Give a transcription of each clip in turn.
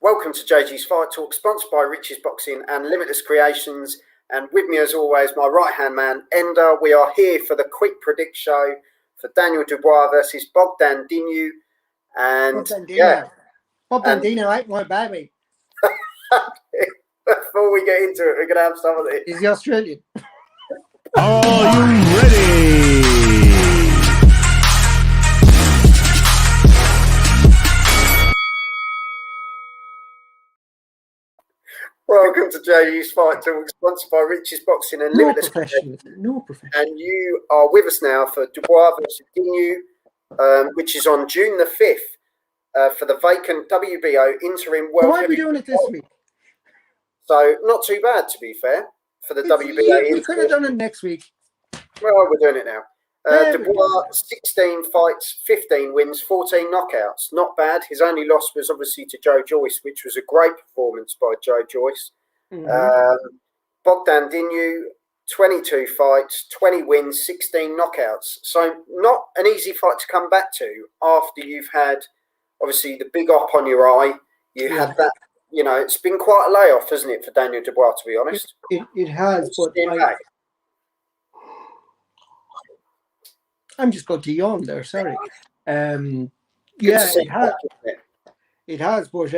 Welcome to JG's Fight Talk, sponsored by Rich's Boxing and Limitless Creations. And with me, as always, my right-hand man, Ender. We are here for the quick predict show for Daniel Dubois versus Bogdan Dinu. And Bogdan Dinu ain't my baby. Before we get into it, we're going to have some of this. He's the Australian. Are you ready? Welcome to JG's Fight Talk, sponsored by Rich's Boxing and Limitless Creations. No professional. And you are with us now for Dubois versus Dinu, which is on June the 5th for the vacant WBO Interim World. Why are we doing it this week? So, not too bad, to be fair, for the WBA. We could have done it next week. Well, we're doing it now. Dubois, 16 fights, 15 wins, 14 knockouts. Not bad. His only loss was obviously to Joe Joyce, which was a great performance by Joe Joyce. Bogdan Dinu, 22 fights, 20 wins, 16 knockouts. So not an easy fight to come back to after you've had, obviously, the big op on your eye. You had that, you know, it's been quite a layoff, hasn't it, for Daniel Dubois, to be honest? It has, but I'm just going to yawn there, sorry. It has, but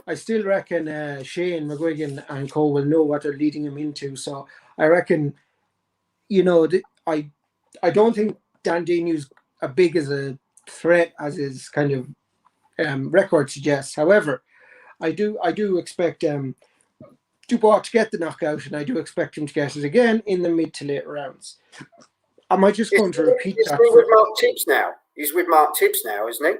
I still reckon Shane McGuigan and Co will know what they're leading him into. So I reckon, you know, I don't think Dan Dinu's as big as a threat as his kind of record suggests. However, I do expect Dubois to get the knockout, and I do expect him to get it again in the mid to late rounds. Am I just going to repeat that? He's with Mark Tibbs now. He's with Mark Tibbs now, isn't he?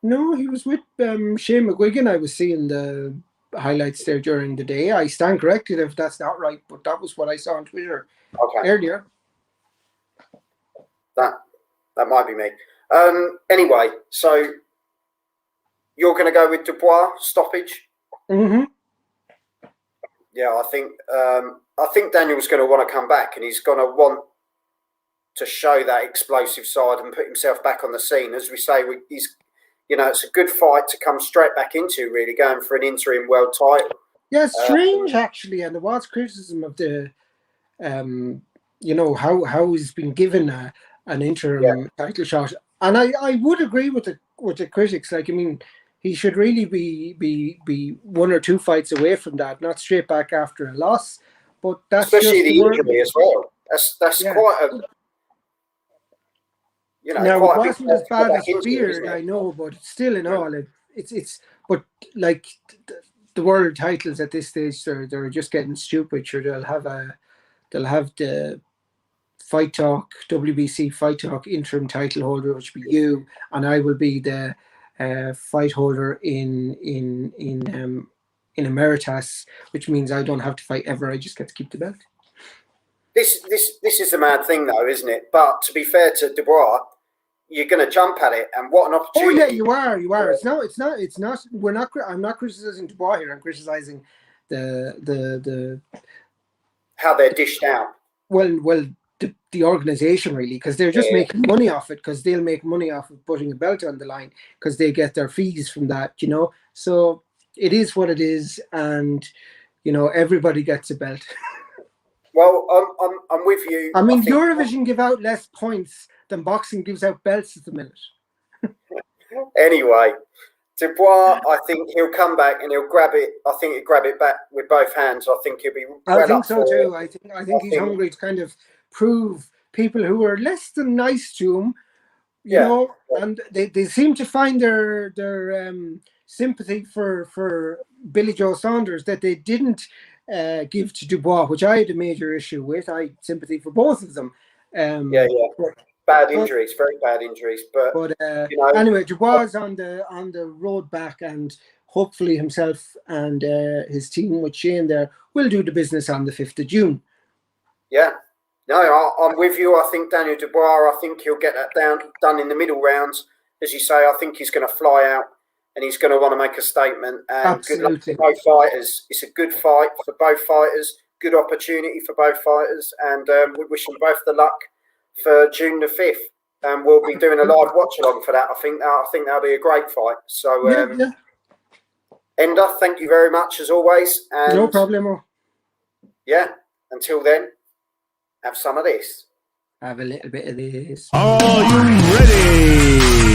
No, he was with Shane McGuigan. I was seeing the highlights there during the day. I stand corrected if that's not right, but that was what I saw on Twitter earlier. That might be me. Anyway, so you're going to go with Dubois stoppage? Mm-hmm. Yeah, I think Daniel's going to want to come back, and he's going to want to show that explosive side and put himself back on the scene. As we say, he's, you know, it's a good fight to come straight back into, really, going for an interim world title. Yeah, it's strange, actually, and there was criticism of the, you know, how he's been given an interim title shot. And I would agree with the critics. Like, I mean, he should really be one or two fights away from that, not straight back after a loss. But that's especially the injury as well. That's quite a... You know, now it wasn't as bad as feared, I know, but still, in all, it's. But like the world titles at this stage, they're just getting stupid. Sure, they'll have the Fight Talk WBC Fight Talk interim title holder, which will be you, and I will be the fight holder in Emeritus, which means I don't have to fight ever. I just get to keep the belt. This is the mad thing, though, isn't it? But to be fair to Dubois, you're going to jump at it, and what an opportunity! Oh yeah, you are. It's not. We're not. I'm not criticizing Dubois here. I'm criticizing the how they're dished out. Well, the organization, really, because they're just making money off it. Because they'll make money off of putting a belt on the line, because they get their fees from that. You know, so it is what it is, and you know, everybody gets a belt. Well, I'm with you. I mean, Eurovision give out less points than boxing gives out belts at the minute. Anyway, Dubois, I think he'll come back and he'll grab it. I think he'll grab it back with both hands. I think he'll be. I think so too. I think he's hungry to kind of prove people who are less than nice to him, you know, and they seem to find their sympathy for Billy Joe Saunders that they didn't give to Dubois, which I had a major issue with. I had sympathy for both of them. Bad injuries, very bad injuries. But you know, anyway, Dubois is on the road back, and hopefully himself and his team with Shane there will do the business on the 5th of June. Yeah. No, I'm with you. I think Daniel Dubois, I think he'll get that done in the middle rounds. As you say, I think he's going to fly out and he's going to want to make a statement. And absolutely. Good luck to both fighters. It's a good fight for both fighters, good opportunity for both fighters, and we wish them both the luck for June the 5th. And we'll be doing a live watch along for that. I think that'll be a great fight. So Ender, thank you very much as always. And No problem. yeah, until then, have some of this. Have a little bit of this. Are you ready?